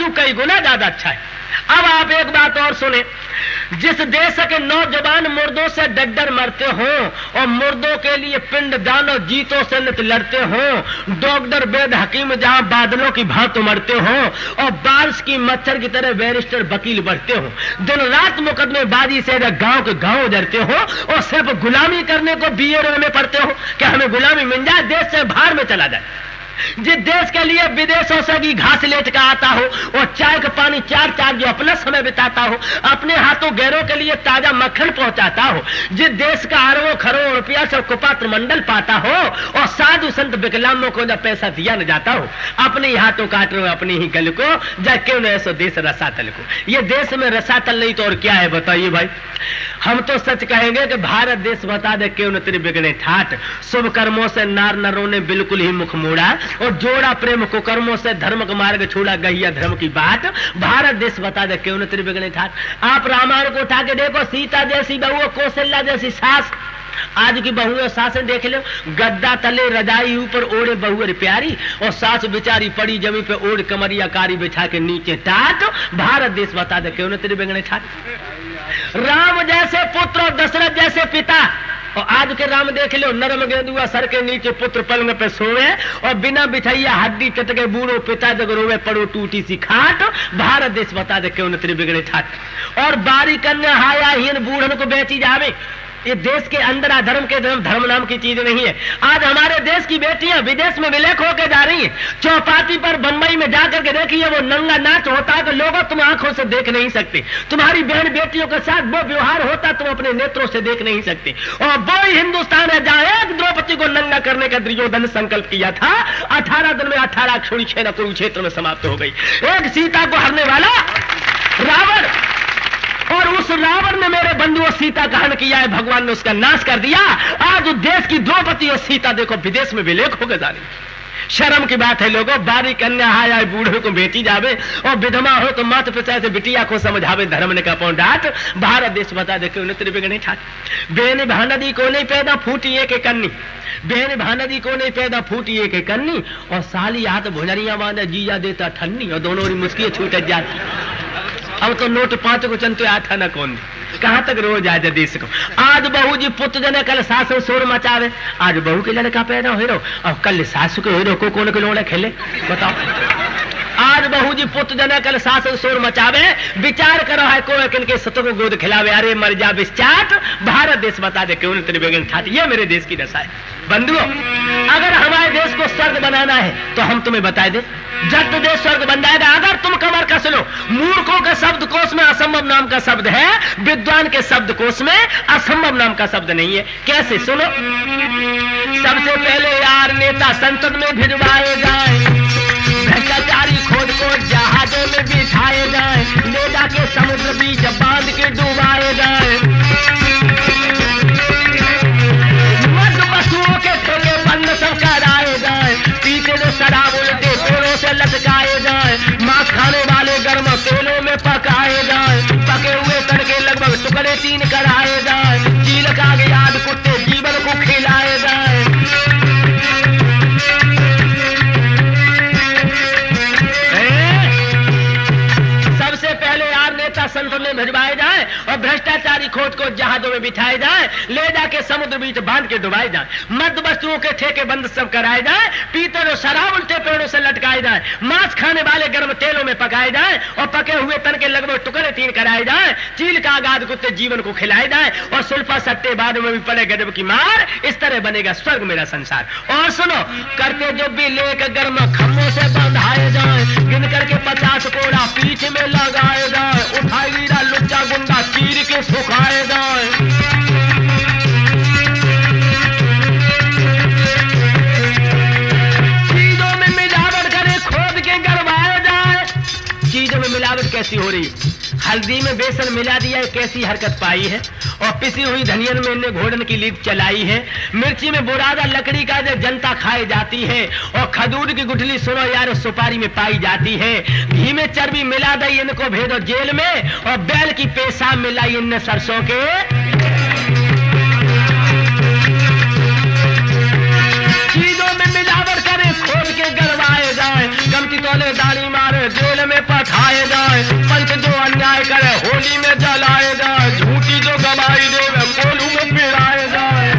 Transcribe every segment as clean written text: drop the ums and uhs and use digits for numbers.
पशु कई गुना ज्यादा अच्छा है। अब आप एक बात और सुने, जिस देश के नौजवान मुर्दों से डर मरते हो और मुर्दों के लिए पिंड दानों जीतों से नित लड़ते हो, डॉक्टर वेद हकीम जहां बादलों की भांति मरते हो और बारिश की मच्छर की तरह बैरिस्टर वकील बढ़ते हो, दिन रात मुकदमेबाजी से गांव के गांव उजरते हो और सिर्फ गुलामी करने को बीएडओ में पढ़ते हो कि हमें गुलामी मिल जाए, देश से बाहर में चला जाए। जिस देश के लिए विदेशों से भी घास लेट का आता हो और चाय का पानी चार जो अपना समय बिताता हो, अपने हाथों गैरों के लिए ताजा मक्खन पहुंचाता हो, जिस देश का अरबों खरोड़ों रुपया से कुपात्र मंडल पाता हो और साधु संत विकलांगों को जब पैसा दिया न जाता हो, अपने ही हाथों काट रहे हो अपनी ही गल को, जा क्यों न ऐसो देश रसातल को। ये देश में रसातल नहीं तो और क्या है बताइए भाई। हम तो सच कहेंगे कि भारत देश बता दे क्यों न तेरे बिगड़े ठाठ, शुभ कर्मों से नार नरों ने बिल्कुल ही मुख मोड़ा और जोड़ा प्रेम कुकर्मों से धर्म का मार्ग छोड़ा गहिया धर्म की बात। भारत देश बता दे क्यों न तेरे बिगड़े ठाठ। आप रामायण को उठा के देखो, सीता जैसी बहू, कौशल्या जैसी सास, आज की बहू और सासें देख लो, गद्दा तले रजाई ऊपर ओढ़े बहू अरे प्यारी और सास बेचारी पड़ी जमी पे ओढ़ कमरिया कारी बिछा के नीचे टाट। भारत देश बता दे क्यों न तेरे बिगड़े ठाठ। राम जैसे पुत्र और दशरथ जैसे पिता, और आज के राम देख लो, नरम गेंदुआ सर के नीचे पुत्र पलंग पे सोए और बिना बिछैया हड्डी चटके बूढ़ो पिता जग रोवे पड़ो टूटी सी खाट। भारत देश बता दे क्यों न तेरे बिगड़े ठाट। और बारी कन्या हाया हीन बूढ़न को बेची जावे, ये देश के अंदर धर्म के धर्म नाम की चीज नहीं है। आज हमारे देश की बेटियां विदेश में विलेख होकर जा रही हैं। चौपाटी पर बंबई में जाकर के देखिए, वो नंगा नाच होता है तो लोगों तुम आंखों से देख नहीं सकते। तुम्हारी बहन बेटियों के साथ वो व्यवहार होता तुम अपने नेत्रों से देख नहीं सकते। और वो हिंदुस्तान है जहां एक द्रौपदी को नंगा करने का दुर्योधन संकल्प किया था, 18 दिन में 18 छोड़ी छह कुरुक्षेत्र में समाप्त हो गई। एक सीता को हरने वाला रावण, और उस रावण ने मेरे बंधुओं सीता का हरण किया है, भगवान ने उसका नाश कर दिया। आज उस देश की द्रौपदी और सीता देखो विदेश में विलेख होकर जा रही। शर्म की बात है लोगों, बारी कन्या हाया बूढ़े को बेटी जावे और विधवा हो तो मात पिता से बिटिया को समझावे धर्म ने का पौन डांट। भारत देश बता दे क्यों तेरे बिगड़े ठाट। बेन भानदी को नहीं पैदा फूटी एक कन्नी, बेन भानदी को नहीं पैदा फूटी एक कन्नी और साली हाथ भुजरिया बांधा जीजा देता ठन्नी और दोनों मुस्किल छूट जाती। अब तो नोट 5 को चलते आता ना कौन, कहां तक रोज आज देश को। आज बहू जी पुत्र जने कल सासु शोर मचावे, आज बहू के लड़का पैदा हो रहो और कल सासु के हो रहो को कौन के लोड़ा खेले बताओ। आज बहू जी पुत्र जने कल सासु शोर मचावे, विचार करो है कोई किनके सतों को गोद खिलावे, अरे मर जा बिस्चाट। भारत देश बता दे क्यों तेरे बेगन ठाट। ये मेरे देश की दशा है बंधुओं। अगर हमारे देश को स्वर्ग बनाना है तो हम तुम्हें बता दे, जट देश स्वर्ग बन जाएगा अगर तुम कमर कस लो। मूर्खों के शब्द कोश में असंभव नाम का शब्द है, विद्वान के शब्द कोश में असंभव नाम का शब्द नहीं है। कैसे सुनो, सबसे पहले यार नेता संसद में भिजवाए जाए, भ्रष्टाचारी खोद को जहाजों में बिठाए जाए, ले जाके समुद्र बीच बांध के डुबाए जाए, मध्य पशुओं के ठेके बंद सब कराए जाए, पीछे जो शराब उल्टे पेड़ों से लटकाए जाए, मांस खाने वाले गर्म तेलों में पकाए जाए, पके हुए तड़के लगभग टुकड़े 3 कराए जाए, चील का याद कुत्ते जीवन को खिलाए जाए। सबसे पहले यार नेता संसद में भिजवाए जाए और भ्रष्टाचारी खोज को जहाजों में बिठाए जाए, ले जाके समुद्र बीच बांध के डुबाए जाए, मध्य वस्तुओं के ठेके बंद सब कराए जाए, पीते जो शराब उल्टे पेड़ों से लटकाए जाए, मांस खाने वाले गर्म तेलों में पकाए जाए और पके हुए तन के लगभग टुकड़े 3 कराए जाए, चील का आगाद कुत्ते जीवन को खिलाए जाए और सुल्फा सट्टे बाद में भी पड़े गजब की मार। इस तरह बनेगा स्वर्ग मेरा संसार। और सुनो, करते जो भी लेक गर्म खम्भों से बंधाए जाए, गिन करके 50 कोड़ा पीठ में लगाए जाए, उठाई वीरा लुच्चा गुंडा चीर के सुखाए जाए। चीजों में मिलावट करे खोद के गड़वाए जाए। चीजों में मिलावट कैसी हो रही, हल्दी में बेसन मिला दिया है, कैसी हरकत पाई है, और पिसी हुई धनियन में इन्हें घोड़न की लीद चलाई है, मिर्ची में बुरादा लकड़ी का जो जनता खाई जाती है, और खजूर की गुठली सुनो यार सुपारी में पाई जाती है, घी में चर्बी मिला दी इनको भेदो जेल में, और बैल की पेशाब मिलाई इनने सरसों के। चीजों में मिलावट करे खोद के गड़वाए जाए, गमती तोले दाढ़ी मारे जाए, जेल में पठाए जाए, पंच जो अन्याय करे होली में जलाए जाए, झूठी जो गवाही देवे कोलू में पिराए जाए।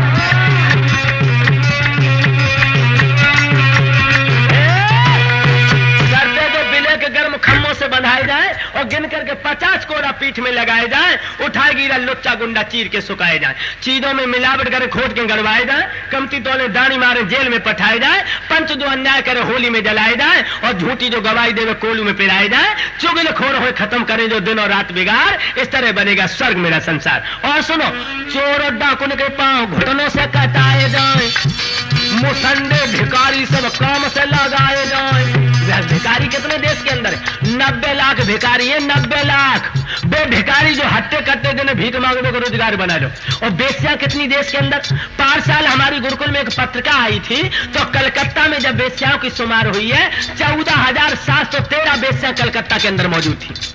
गर्म खम्मों से बंधाए जाए और गिन करके 50 कोड़ा पीठ में लगाए जाए, उठाए गिरा लुच्चा गुंडा चीर के सुखाए जाए, चीजों में मिलावट करे खोद के गड़वाए जाए, कमती तोले दानी मारे जेल में पठाए जाए, पंच जो अन्याय करे होली में जलाए जाए और झूठी जो गवाही देवे कोलू में पिराए जाए, चुगल खोर हो खत्म करे जो दिन और रात बिगाड़। इस तरह बनेगा स्वर्ग मेरा संसार। और सुनो, चोर और डाकुन के पांव घुटनों से कटाए जाए, मुसंडे भिखारी सब काम से लगाए जाए। भिखारी कितने देश के अंदर है? 90 लाख भिखारी है, 90 लाख। वो भिखारी जो हट्टे कट्टे दिन भीख मांगने को रोजगार बना लो। और बेस्या कितनी देश के अंदर? 5 साल हमारी गुरुकुल में एक पत्रिका आई थी, तो कलकत्ता में जब बेस्याओं की शुमार हुई है, 14,713 बेस्या कलकत्ता के अंदर मौजूद थी।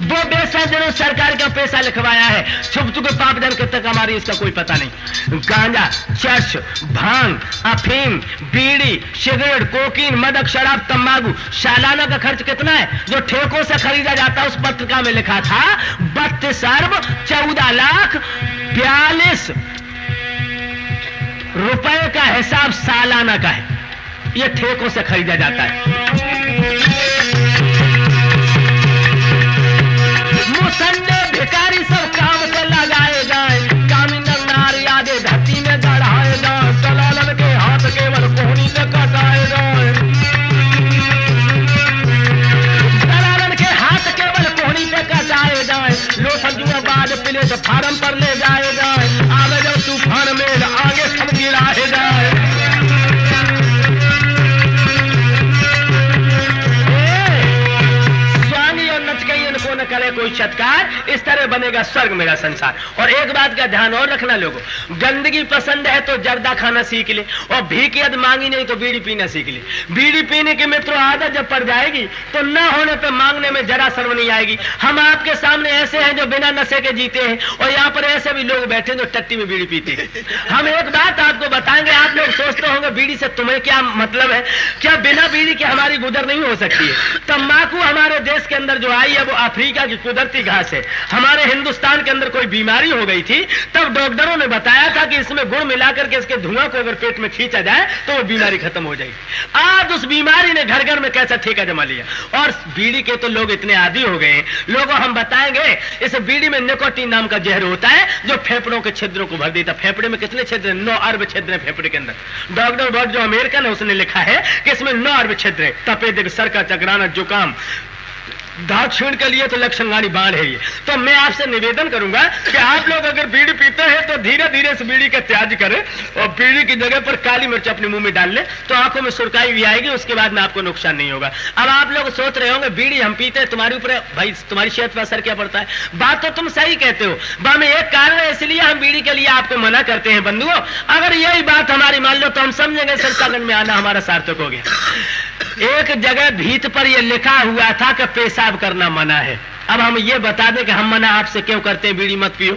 वो बेस्या जिन्होंने सरकार का पैसा लिखवाया है, छुप छुपे पाप जन तक हमारी इसका कोई पता नहीं। गांजा, चर्च, भांग, अफीम, बीड़ी, सिगरेट, कोकीन, मदक, शराब, तंबाकू, सालाना का खर्च कितना है जो ठेकों से खरीदा जाता है? उस पत्रिका में लिखा था 32 अरब 14 लाख 42 रुपए का हिसाब सालाना का है। ये ठेकों से खरीदा जाता है। मुसन्ने भिखारी सब काम से लगाए जाए, कामी नार यादे धरती में गढ़ाए जाए, दलालन के हाथ केवल कोहनी से कटाए जाए, दलालन के हाथ केवल कोहनी से कटाए जाए। लो सब्जियों बाद प्लेट फार्म पर ले जाए जाए, आगे जब तूफान में आगे सब गिराए जाए। न करे कोई सत्कार। इस तरह बनेगा स्वर्ग मेरा संसार। और एक बात का ध्यान और रखना लोगों, गंदगी पसंद है तो जर्दा खाना सीख ले, और भीख यदि मांगी नहीं तो बीड़ी पीना सीख ले। बीड़ी पीने की मित्रों आदत जब पड़ जाएगी तो न होने पे मांगने में जरा शर्म नहीं आएगी। हम आपके सामने ऐसे हैं जो बिना नशे के जीते हैं, और यहाँ पर ऐसे भी लोग बैठे जो टट्टी में बीड़ी पीते हैं। हम एक बात आपको बताएंगे, आप लोग सोचते होंगे बीड़ी से तुम्हें क्या मतलब है? क्या बिना बीड़ी के हमारी गुजर नहीं हो सकती है? तंबाकू हमारे देश के अंदर जो आई है वो अफ्रीका की कुदरती घास है। हमारे हिंदुस्तान के अंदर कोई बीमारी हो गई थी, तब डॉक्टरों ने बताया था कि इसमें गुड़ मिलाकर के इसके धुआं को अगर पेट में खींचा जाए तो वो बीमारी खत्म हो जाएगी। आज उस बीमारी ने घर घर में कैसा ठेका जमा लिया, और बीड़ी के तो लोग इतने आदी हो गए। लोगों हम बताएंगे, इस बीड़ी में निकोटीन नाम का जहर होता है जो फेफड़ों के छिद्रों को भर देता। फेफड़े में कितने छिद्र? 9 अरब छिद्र है फेफड़े के अंदर। डॉक्टर बर्ड जो अमेरिकन है उसने लिखा है कि इसमें 9 अरब छिद्र है। तपेदिक, सरका, चकराना, जुकाम, दांत छीण के लिए तो लक्षणगानी बाण है ये। तो मैं आपसे निवेदन करूंगा कि आप लोग अगर बीड़ी पीते हैं तो धीरे धीरे इस बीड़ी का त्याग करें, और बीड़ी की जगह पर काली मिर्च अपने मुंह में डाल ले तो आंखों में सुरकाई भी आएगी, उसके बाद में आपको नुकसान नहीं होगा। अब आप लोग सोच रहे होंगे बीड़ी हम पीते हैं, तुम्हारे ऊपर भाई तुम्हारी सेहत पर असर क्या पड़ता है? बात तो तुम सही कहते हो, में एक कारण है इसलिए हम बीड़ी के लिए आपको मना करते हैं। बंधुओं, अगर यही बात हमारी मान लो तो हम समझेंगे संस्थागन में आना हमारा सार्थक हो गया। एक जगह भीत पर यह लिखा हुआ था कि पेशाब करना मना है। अब हम ये बता दें कि हम मना आपसे क्यों करते हैं बीड़ी मत पियो।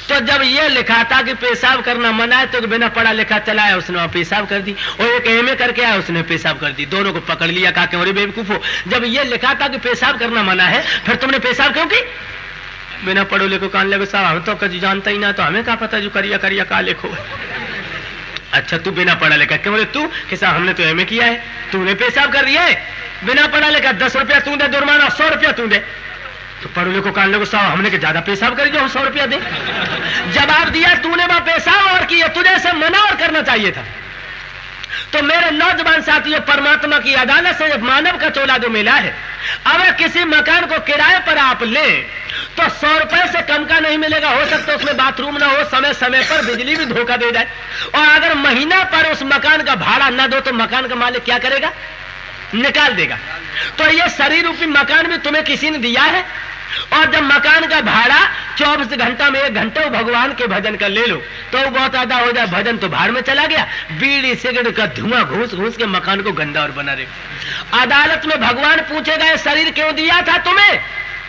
तो जब ये लिखा था कि पेशाब करना मना है तो बिना पढ़ा लिखा चला है, उसने वहां पेशाब कर दी, और एक एमए करके आया उसने पेशाब कर दी। दोनों को पकड़ लिया, कहा कि अरे बेवकूफो, जब ये लिखा था कि पेशाब करना मना है फिर तुमने पेशाब क्यों की? बिना पढ़ो लिखो कान लेको साहब, हम तो कभी जानता ही ना, तो हमें क्या पता जो करिया करिया का लिखो। अच्छा तू बिना पढ़ा लिखा क्यों? बोले तू कि साहब हमने तो एमए किया है, तूने पेशाब कर दिया है बिना पढ़ा लिखा, 10 रुपया तू दे जुर्माना, 100 रुपया तू दे। तो पढ़ो लिखो कान लेको साहब हमने के ज्यादा पेशाब करी जो हम 100 रुपया दे। जवाब दिया तूने वहां पेशाब और किया, तुझे से मना और करना चाहिए था। तो मेरे नौजवान साथियों, परमात्मा की अदालत से मानव का चोला जो मिला है, अगर किसी मकान को किराए पर आप लें तो 100 रुपए से कम का नहीं मिलेगा। हो सकता है उसमें बाथरूम ना हो, समय समय पर बिजली भी धोखा दे जाए, और अगर महीना पर उस मकान का भाड़ा न दो तो मकान का मालिक क्या करेगा? निकाल देगा। तो ये शरीर रूपी मकान भी तुम्हें किसी ने दिया है, और जब मकान का भाड़ा 24 घंटा में 1 घंटा भगवान के भजन का ले लो तो बहुत आधा हो जाए, भजन तो भाड़ में चला गया। बीड़ी सिगरेट का धुआं घूस घूस के मकान को गंदा और बना रहे। अदालत में भगवान पूछेगा ये शरीर क्यों दिया था तुम्हें?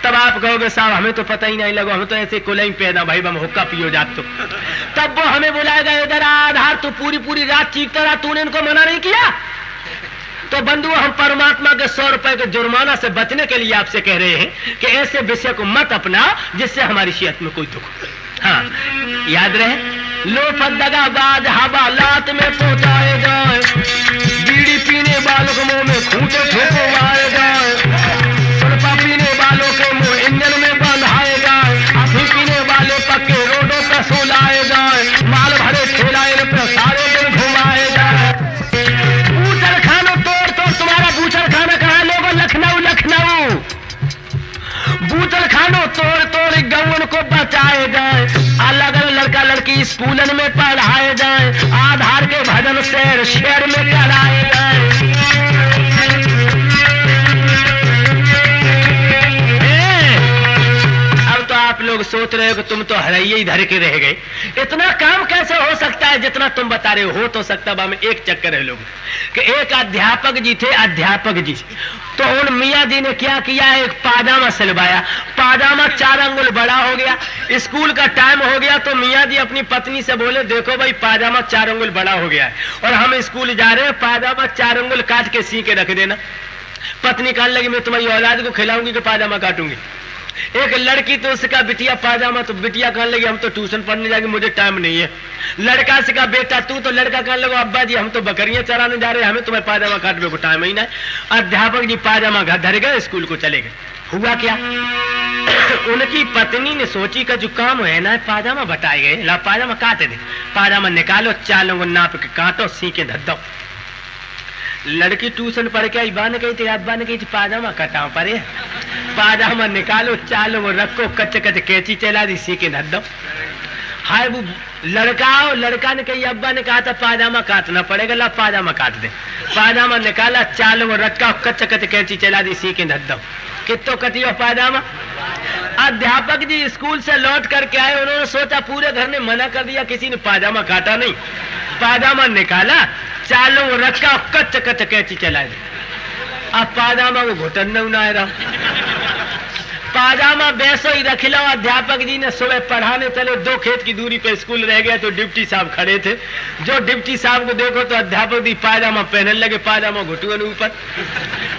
तब आप कहोगे साहब हमें तो पता ही नहीं लगा, हमें तो ऐसे कोलाई पैदा भाई बम हुक्का पियो जात। तो तब वो हमें बुलाएगा, इधर आधार तू पूरी पूरी रात चीखता रहा, तूने इनको मना नहीं किया। तो बंधुओं, हम परमात्मा के 100 रुपए के जुर्माना से बचने के लिए आपसे कह रहे हैं कि ऐसे विषय को मत अपनाओ जिससे हमारी सेहत में कोई दुख हो। हाँ, याद रहे, लोफत दगाबाज हवालात में पहुंचाए जाए, बीड़ी पीने वालों के मुंह में खूंटे ठोकवाए जाए, सुरपा पीने वालों के मुंह इंजन में बंधाए जाए, अफीम पीने वाले पक्के रोडों पर सुलाए जाए, माल भरे ठेलाए पे सारे दिन घुमाए जाए। बूचर खाना तोड़ तोड़, तुम्हारा बूचर खाना कहाँ लोगों? लखनऊ लखनऊ। बूचर खानो तोड़ तोड़ गौन को बचाए जाए, अलग अलग लड़का लड़की स्कूलन में पढ़ाए जाए, आधार के भजन शहर शहर में कराए जाए। अब तो आप लोग सोच रहे हो कि तुम तो हरैये ही धर के रह गए। इतना काम कैसे हो सकता है जितना तुम बता रहे हो तो सकता है। में एक चक्कर है लोग कि एक अध्यापक जी थे, अध्यापक जी, तो उन मियाँ जी ने क्या किया, एक पाजामा सिलवाया। पाजामा 4 अंगुल बड़ा हो गया। स्कूल का टाइम हो गया तो मियाँ जी अपनी पत्नी से बोले, देखो भाई पाजामा 4 अंगुल बड़ा हो गया है और हम स्कूल जा रहे हैं, पाजामा 4 अंगुल काट के सी के रख देना। पत्नी कहने लगी, मैं तुम्हारी औलाद को खिलाऊंगी कि पाजामा काटूंगी। एक लड़की तो उसका बिटिया पाजामा, तो बिटिया कहने लगी, हम तो ट्यूशन पढ़ने जाएंगे, मुझे टाइम नहीं है। लड़का से कहा, बेटा तू, तो लड़का कहने लगा, अब्बा जी हम तो बकरियां चराने जा रहे हैं, हमें तुम्हें पाजामा काटने को टाइम ही नहीं। अध्यापक जी पाजामा घर धर गए, स्कूल को चले गए। हुआ क्या, उनकी पत्नी ने सोची का जो काम है ना, पाजामा बताए गए, ला पाजामा काटे दे, पाजामा निकालो, 4 लोगों नाप के काटो, सी के धर दो। लड़की ट्यूशन पढ़ के अब्बा ने कही थी, अब्बा ने कही थी पाजामा कटाओ परे, पाजामा निकालो, 4 लोगों रखो, कच्चे कच्चे कैची चला दी, सी के धर दो। हाय वो लड़का ने कही, अब्बा ने कहा था पाजामा काटना पड़ेगा, ला पाजामा काट दे। पाजामा निकाला, 4 लोगों रखा, कच्चे कच्चे कैची चला दी, सी के धर दो। कितो कटियो पाजामा। अध्यापक जी स्कूल से लौट करके आए, उन्होंने सोचा पूरे घर ने मना कर दिया, किसी ने पाजामा काटा नहीं। पाजामा निकाला, 4 लोगों रखा, कच्चे कच्चे कैची चला दी। अब पाजामा को घुटन न रहा, पाजामा वैसे ही रख लो। अध्यापक जी ने सुबह पढ़ाने चले, 2 खेत की दूरी पे स्कूल रह गया तो डिप्टी साहब खड़े थे। जो डिप्टी साहब को देखो तो अध्यापक जी पाजामा पहनने लगे, पाजामा घुटुए ऊपर।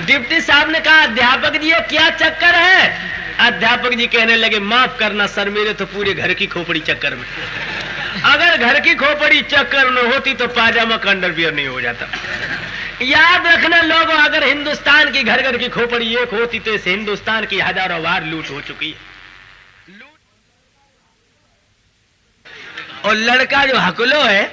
डिप्टी साहब ने कहा, अध्यापक जी ये क्या चक्कर है? अध्यापक जी कहने लगे, माफ करना सर, मेरे तो पूरे घर की खोपड़ी चक्कर में। अगर घर की खोपड़ी चक्कर में होती तो पाजामा का अंडरवियर नहीं हो जाता। याद रखना लोगों, अगर हिंदुस्तान की घर घर की खोपड़ी एक होती तो इस हिंदुस्तान की हजारों बार लूट हो चुकी है। और लड़का जो हकलो है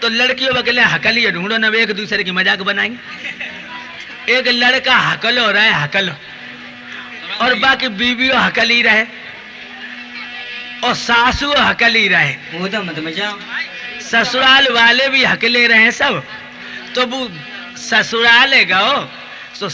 तो लड़कियों बकले हकली ढूंढो ना, एक दूसरे की मजाक बनाएंगे। एक लड़का हकलो रहे, हकलो, और बाकी बीवियों हकली रहे और सासू हकली रहे, ससुराल वाले भी हकले रहे सब। तो वो ससुराल गो तो